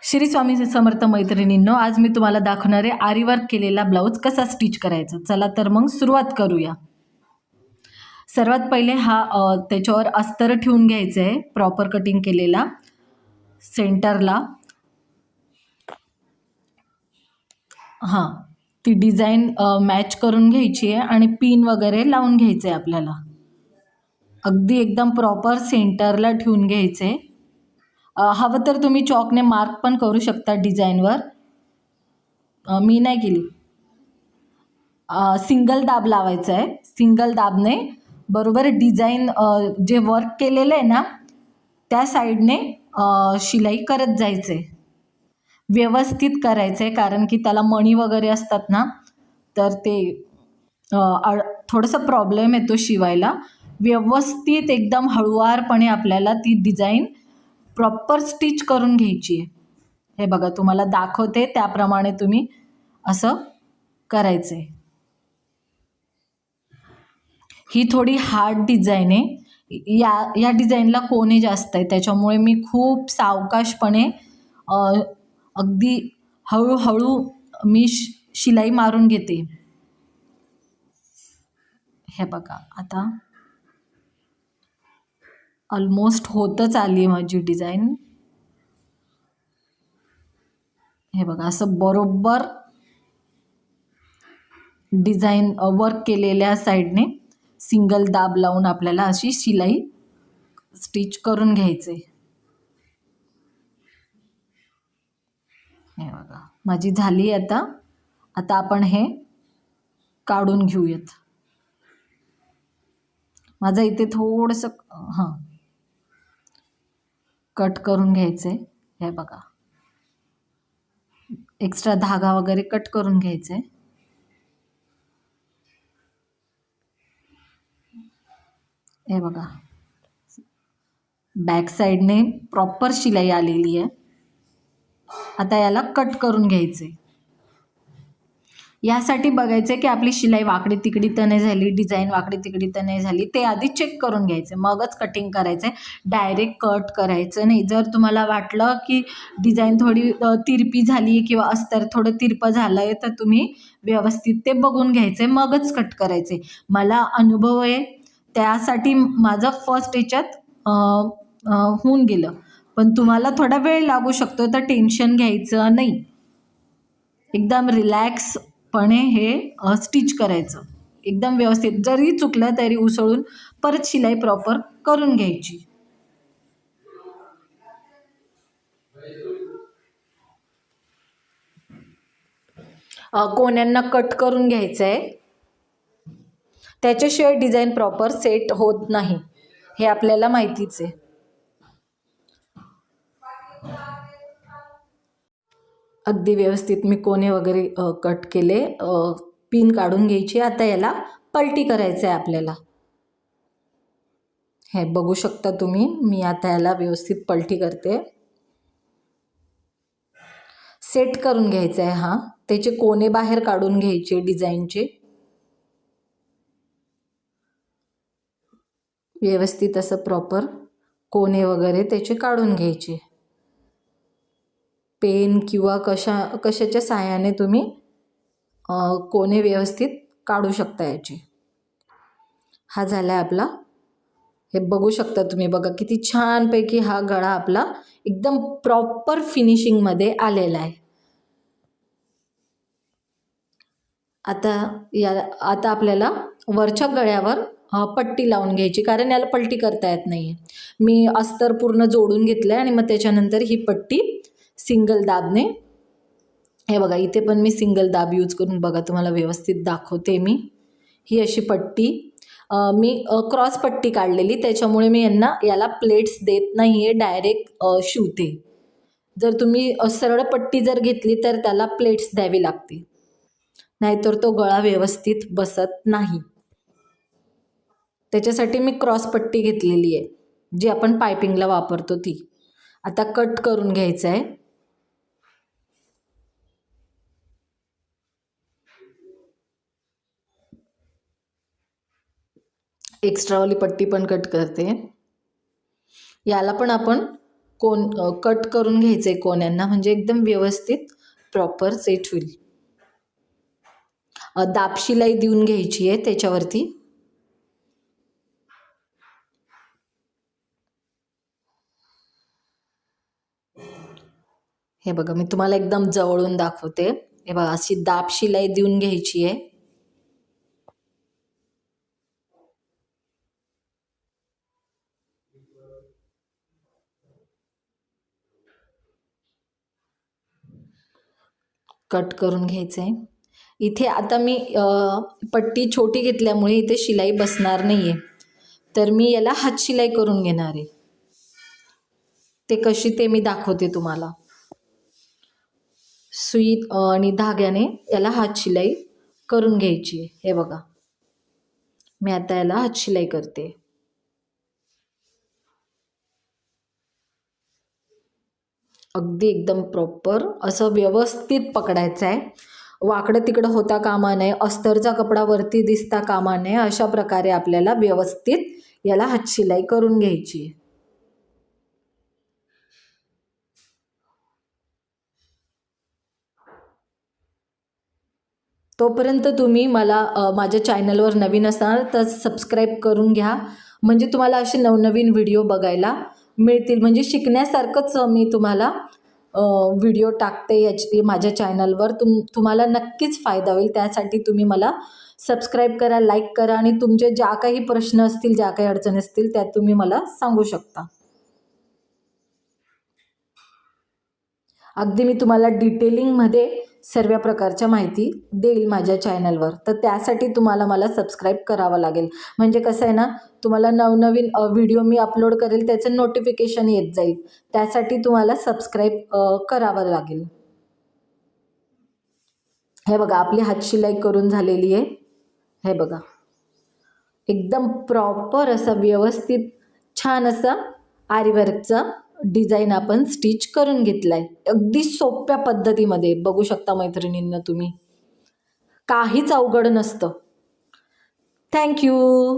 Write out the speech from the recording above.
श्री स्वामी समर्थ मैत्रिणींनो, आज मी तुम्हाला दाखवणार आहे आरी वर्क केलेला ब्लाऊज कसा स्टिच करायचा। चला तर मग सुरुवात करूया। सर्वात पहिले त्याच्यावर अस्तर ठेवून घ्यायचं आहे, प्रॉपर कटिंग केलेला सेंटरला। ती डिझाईन मॅच करून घ्यायची आहे आणि पिन वगैरे लावून घ्यायचं आहे आपल्याला। अगदी एकदम प्रॉपर सेंटरला ठेवून घ्यायचं आहे। हवं तर तुम्ही चॉकने मार्क पण करू शकता डिझाईनवर, मी नाही केली। सिंगल दाब लावायचा आहे, सिंगल दाबने बरोबर डिझाईन जे वर्क केलेलं आहे ना त्या साईडने शिलाई करत जायचं आहे, व्यवस्थित करायचं आहे। कारण की त्याला मणी वगैरे असतात ना, तर ते थोडंसं प्रॉब्लेम येतो शिवायला। व्यवस्थित एकदम हळूवारपणे आपल्याला ती डिझाईन प्रॉपर स्टिच करून घ्यायची आहे। हे बघा, तुम्हाला दाखवते त्याप्रमाणे तुम्ही असं करायचं आहे। ही थोडी हार्ड डिझाईन आहे, या डिझाईनला कोणे जास्त आहे, त्याच्यामुळे मी खूप सावकाशपणे अगदी हळूहळू मी शिलाई मारून घेते। हे बघा, आता ऑलमोस्ट होतच आली माझी डिझाईन। हे बघा, असं बरोबर डिझाईन वर्क केलेल्या साईडने सिंगल दाब लावून आपल्याला अशी शिलाई स्टिच करून घ्यायचे। हे बघा, माझी झाली। आता आपण हे काढून घेऊयात। माझं इथे थोडंसं कट करून घ्यायचं आहे। हे बघा, एक्स्ट्रा धागा वगैरे कट करून घ्यायचं आहे। हे बघा, बॅक साईडने प्रॉपर शिलाई आलेली आहे। आता याला कट करून घ्यायचे। यासाठी बघायचं की आपली शिलाई वाकडी तिकडी तर नाही झाली, डिझाईन वाकडी तिकडी तर नाही झाली, ते आधी चेक करून घ्यायचे, मगच कटिंग करायचं आहे। डायरेक्ट कट करायचं नाही। जर तुम्हाला वाटलं की डिझाईन थोडी तिरपी झाली किंवा अस्तर थोडं तिरपं झालं आहे, तर तुम्ही व्यवस्थित ते बघून घ्यायचे, मगच कट करायचे। मला अनुभव आहे, त्यासाठी माझं फर्स्ट याच्यात होऊन गेलं। पण तुम्हाला थोडा वेळ लागू शकतो, तर टेन्शन घ्यायचं नाही, एकदम रिलॅक्सपणे हे स्टिच करायचं, एकदम व्यवस्थित। जरी चुकलं तरी उसळून परत शिलाई प्रॉपर करून घ्यायची। कोण्यांना कट करून घ्यायचं आहे, त्याच्याशिवाय डिझाईन प्रॉपर सेट होत नाही, हे आपल्याला माहितीच आहे। अगदी व्यवस्थित मी कोणे वगैरे कट केले, पिन काढून घ्यायची। आता याला पलटी करायचं आहे आपल्याला। हे बघू शकता तुम्ही, मी आता याला व्यवस्थित पलटी करते, सेट करून घ्यायचं आहे। त्याचे कोणे बाहेर काढून घ्यायचे डिझाईनचे, व्यवस्थित असं प्रॉपर कोणे वगैरे त्याचे काढून घ्यायचे। पेन किंवा कशाच्या साहाय्याने तुम्ही कोणे व्यवस्थित काढू शकता याचे। हा झाला आपला। हे बघू शकता तुम्ही, बघा किती छानपैकी हा गळा आपला एकदम प्रॉपर फिनिशिंगमध्ये आलेला आहे। आता आपल्याला वरच्या गळ्यावर पट्टी लावून घ्यायची, कारण याला पलटी करता येत नाही। मी अस्तर पूर्ण जोडून घेतलं आहे आणि मग त्याच्यानंतर ही पट्टी सिंगल दाबने, हे बघा इथे पण मी सिंगल दाब यूज करून बघा तुम्हाला व्यवस्थित दाखवते। मी ही अशी पट्टी मी क्रॉस पट्टी काढलेली, त्याच्यामुळे मी याला प्लेट्स देत नाही आहे, डायरेक्ट शिवते। जर तुम्ही सरळ पट्टी जर घेतली तर त्याला प्लेट्स द्यावी लागते, नाहीतर तो गळा व्यवस्थित बसत नाही। त्याच्यासाठी मी क्रॉस पट्टी घेतलेली आहे, जी आपण पायपिंगला वापरतो ती। आता कट करून घ्यायचं आहे। एक्स्ट्रावाली पट्टी पण कट करते। याला पण आपण कट करून घ्यायचं आहे कोण्यांना, म्हणजे एकदम व्यवस्थित प्रॉपर सेट होईल. दाब शिलाई देऊन घ्यायची आहे त्याच्यावरती. हे बघा, मी तुम्हाला एकदम जवळून दाखवते. हे बघा, अशी दाब शिलाई देऊन घ्यायची आहे. कट करून घ्यायचं आहे. इथे आता मी पट्टी छोटी घेतल्यामुळे इथे शिलाई बसणार नाही आहे, तर मी याला हात शिलाई करून घेणार आहे. ते कशी ते मी दाखवते तुम्हाला. सुई आणि धाग्याने याला हात शिलाई करून घ्यायची आहे. हे बघा, मी आता याला हात शिलाई करते. अगदी एकदम प्रॉपर असं व्यवस्थित पकडायचं आहे. वाकडं तिकडं होता कामा नये, अस्तरचा कपडा वरती दिसता कामा नये. अशा प्रकारे आपल्याला व्यवस्थित याला हात शिलाई करून घ्यायची आहे. तोपर्यंत तुम्ही मला माझ्या चॅनलवर नवीन असाल तर सबस्क्राईब करून घ्या, म्हणजे तुम्हाला असे नवनवीन व्हिडिओ बघायला मिळतील. म्हणजे शिकण्यासारखंच मी तुम्हाला व्हिडिओ टाकते याची माझ्या चॅनलवर. तुम्हाला नक्कीच फायदा होईल. त्यासाठी तुम्ही मला सबस्क्राईब करा, लाईक करा आणि तुमचे ज्या काही प्रश्न असतील, ज्या काही अडचणी असतील त्या तुम्ही मला सांगू शकता. अगदी मी तुम्हाला डिटेलिंगमध्ये सर्व प्रकारच्या माहिती देईल माझ्या चॅनलवर. तर त्यासाठी तुम्हाला मला सबस्क्राईब करावं लागेल. म्हणजे कसं आहे ना, तुम्हाला नवनवीन व्हिडिओ मी अपलोड करेल त्याचं नोटिफिकेशन येत जाईल. त्यासाठी तुम्हाला सबस्क्राईब करावं लागेल. हे बघा, आपली हात शिलाई करून झालेली आहे. हे बघा, एकदम प्रॉपर असं व्यवस्थित छान असं आरीवर्कचा डिझाईन आपण स्टिच करून घेतलाय. अगदी सोप्या पद्धतीमध्ये. बघू शकता मैत्रिणींना तुम्ही, काहीच अवघड नसतं. थँक्यू.